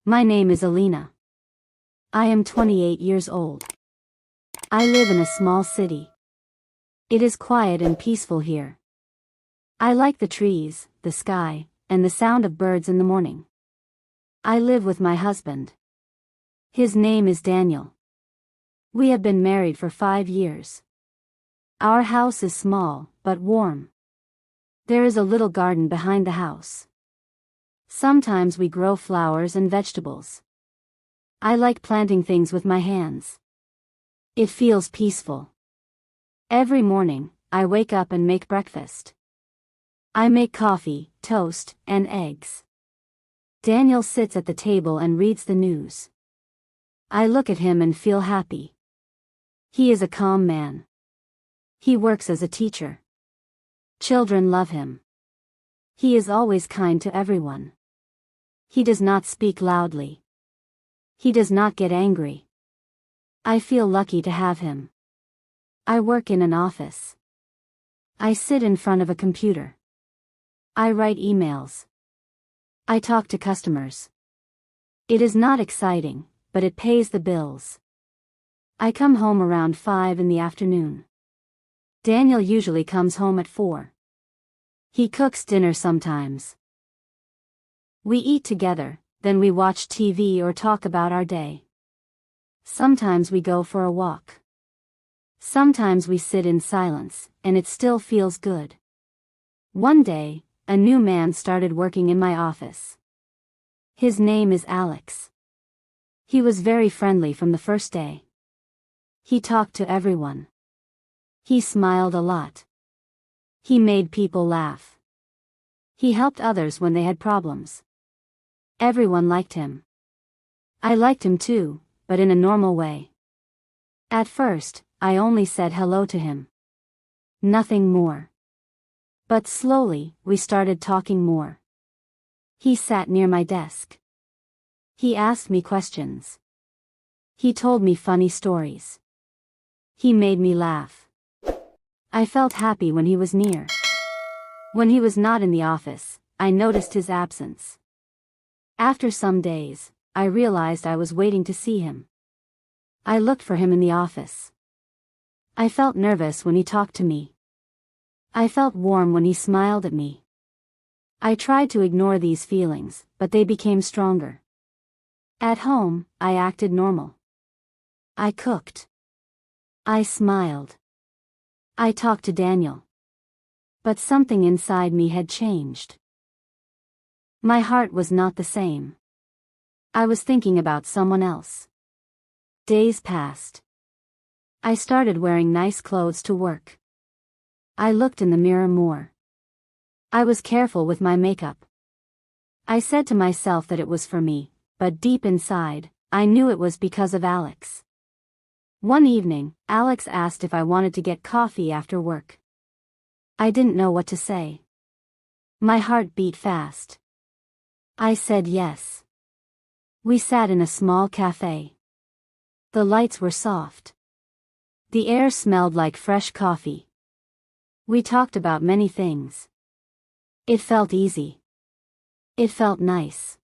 My name is Alina. I am 28 years old. I live in a small city. It is quiet and peaceful here. I like the trees, the sky, and the sound of birds in the morning. I live with my husband. His name is Daniel. We have been married for 5 years. Our house is small, but warm. There is a little garden behind the house. Sometimes we grow flowers and vegetables. I like planting things with my hands. It feels peaceful. Every morning, I wake up and make breakfast. I make coffee, toast, and eggs. Daniel sits at the table and reads the news. I look at him and feel happy. He is a calm man. He works as a teacher. Children love him. He is always kind to everyone. He does not speak loudly. He does not get angry. I feel lucky to have him. I work in an office. I sit in front of a computer. I write emails. I talk to customers. It is not exciting, but it pays the bills. I come home around 5 in the afternoon. Daniel usually comes home at 4. He cooks dinner sometimes. We eat together, then we watch TV or talk about our day. Sometimes we go for a walk. Sometimes we sit in silence, and it still feels good. One day, a new man started working in my office. His name is Alex. He was very friendly from the first day. He talked to everyone. He smiled a lot. He made people laugh. He helped others when they had problems. Everyone liked him. I liked him too, but in a normal way. At first, I only said hello to him. Nothing more. But slowly, we started talking more. He sat near my desk. He asked me questions. He told me funny stories. He made me laugh. I felt happy when he was near. When he was not in the office, I noticed his absence. After some days, I realized I was waiting to see him. I looked for him in the office. I felt nervous when he talked to me. I felt warm when he smiled at me. I tried to ignore these feelings, but they became stronger. At home, I acted normal. I cooked. I smiled. I talked to Daniel. But something inside me had changed. My heart was not the same. I was thinking about someone else. Days passed. I started wearing nice clothes to work. I looked in the mirror more. I was careful with my makeup. I said to myself that it was for me, but deep inside, I knew it was because of Alex. One evening, Alex asked if I wanted to get coffee after work. I didn't know what to say. My heart beat fast. I said yes. We sat in a small cafe. The lights were soft. The air smelled like fresh coffee. We talked about many things. It felt easy. It felt nice.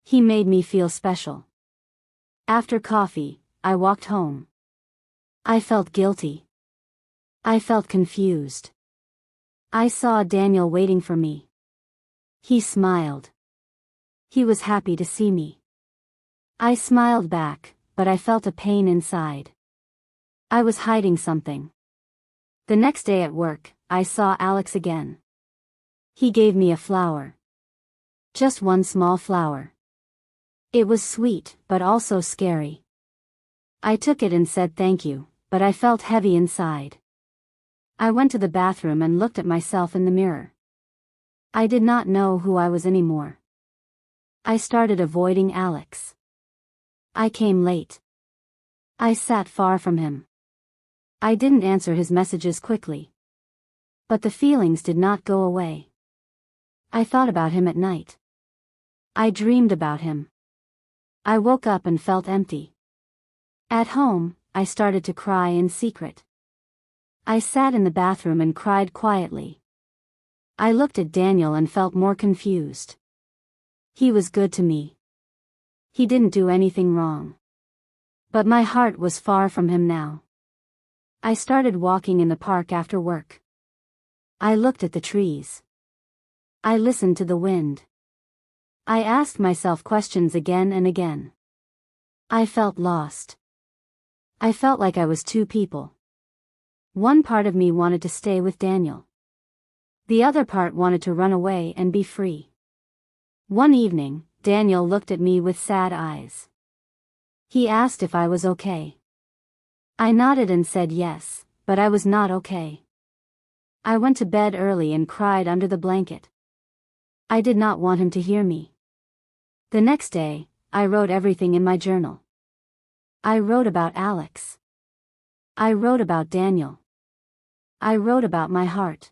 He made me feel special. After coffee, I walked home. I felt guilty. I felt confused. I saw Daniel waiting for me. He smiled. He was happy to see me. I smiled back, but I felt a pain inside. I was hiding something. The next day at work, I saw Alex again. He gave me a flower. Just one small flower. It was sweet, but also scary. I took it and said thank you, but I felt heavy inside. I went to the bathroom and looked at myself in the mirror. I did not know who I was anymore. I started avoiding Alex. I came late. I sat far from him. I didn't answer his messages quickly. But the feelings did not go away. I thought about him at night. I dreamed about him. I woke up and felt empty. At home, I started to cry in secret. I sat in the bathroom and cried quietly. I looked at Daniel and felt more confused. He was good to me. He didn't do anything wrong. But my heart was far from him now. I started walking in the park after work. I looked at the trees. I listened to the wind. I asked myself questions again and again. I felt lost. I felt like I was two people. One part of me wanted to stay with Daniel. The other part wanted to run away and be free. One evening, Daniel looked at me with sad eyes. He asked if I was okay. I nodded and said yes, but I was not okay. I went to bed early and cried under the blanket. I did not want him to hear me. The next day, I wrote everything in my journal. I wrote about Alex. I wrote about Daniel. I wrote about my heart.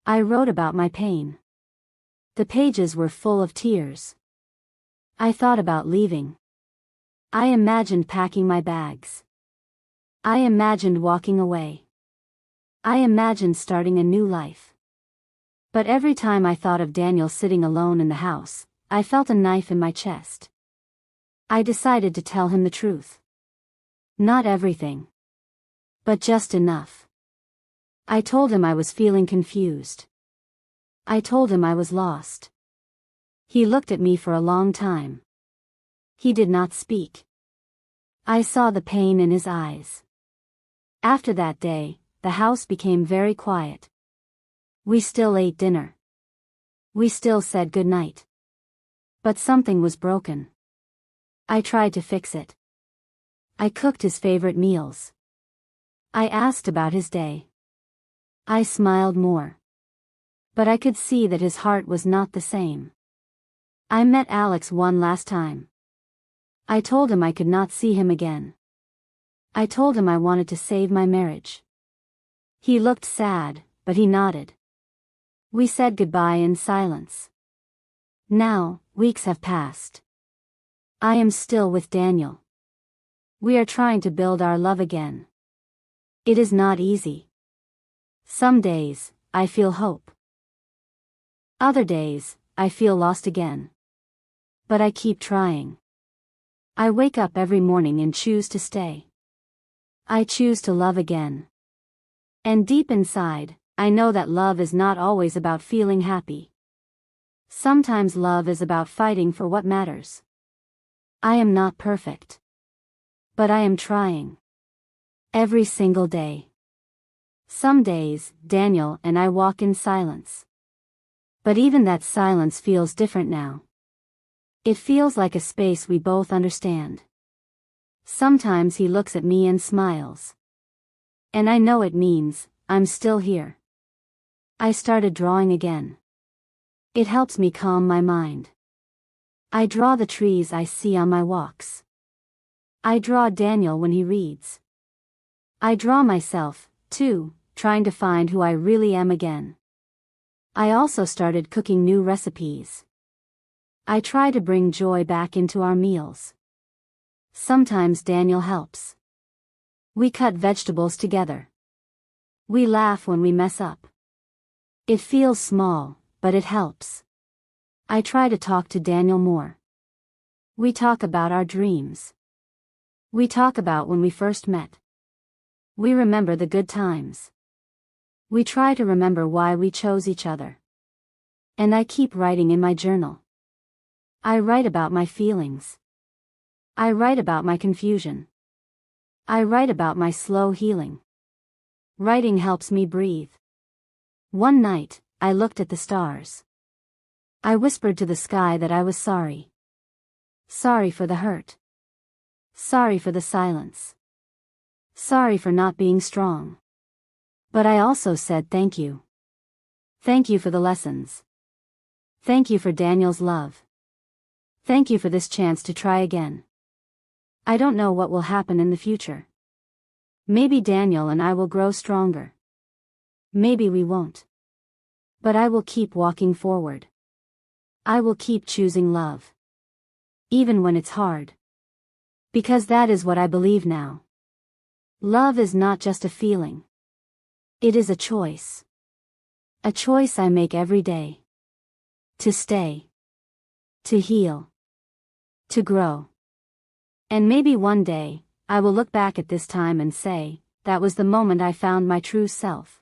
I wrote about my pain. The pages were full of tears. I thought about leaving. I imagined packing my bags. I imagined walking away. I imagined starting a new life. But every time I thought of Daniel sitting alone in the house, I felt a knife in my chest. I decided to tell him the truth. Not everything. But just enough. I told him I was feeling confused. I told him I was lost. He looked at me for a long time. He did not speak. I saw the pain in his eyes. After that day, the house became very quiet. We still ate dinner. We still said goodnight. But something was broken. I tried to fix it. I cooked his favorite meals. I asked about his day. I smiled more. But I could see that his heart was not the same. I met Alex one last time. I told him I could not see him again. I told him I wanted to save my marriage. He looked sad, but he nodded. We said goodbye in silence. Now, weeks have passed. I am still with Daniel. We are trying to build our love again. It is not easy. Some days, I feel hope. Other days, I feel lost again. But I keep trying. I wake up every morning and choose to stay. I choose to love again. And deep inside, I know that love is not always about feeling happy. Sometimes love is about fighting for what matters. I am not perfect. But I am trying. Every single day. Some days, Daniel and I walk in silence. But even that silence feels different now. It feels like a space we both understand. Sometimes he looks at me and smiles. And I know it means, I'm still here. I started drawing again. It helps me calm my mind. I draw the trees I see on my walks. I draw Daniel when he reads. I draw myself, too, trying to find who I really am again. I also started cooking new recipes. I try to bring joy back into our meals. Sometimes Daniel helps. We cut vegetables together. We laugh when we mess up. It feels small, but it helps. I try to talk to Daniel more. We talk about our dreams. We talk about when we first met. We remember the good times. We try to remember why we chose each other. And I keep writing in my journal. I write about my feelings. I write about my confusion. I write about my slow healing. Writing helps me breathe. One night, I looked at the stars. I whispered to the sky that I was sorry. Sorry for the hurt. Sorry for the silence. Sorry for not being strong. But I also said thank you. Thank you for the lessons. Thank you for Daniel's love. Thank you for this chance to try again. I don't know what will happen in the future. Maybe Daniel and I will grow stronger. Maybe we won't. But I will keep walking forward. I will keep choosing love. Even when it's hard. Because that is what I believe now. Love is not just a feeling. It is a choice. A choice I make every day. To stay. To heal. To grow. And maybe one day, I will look back at this time and say, that was the moment I found my true self.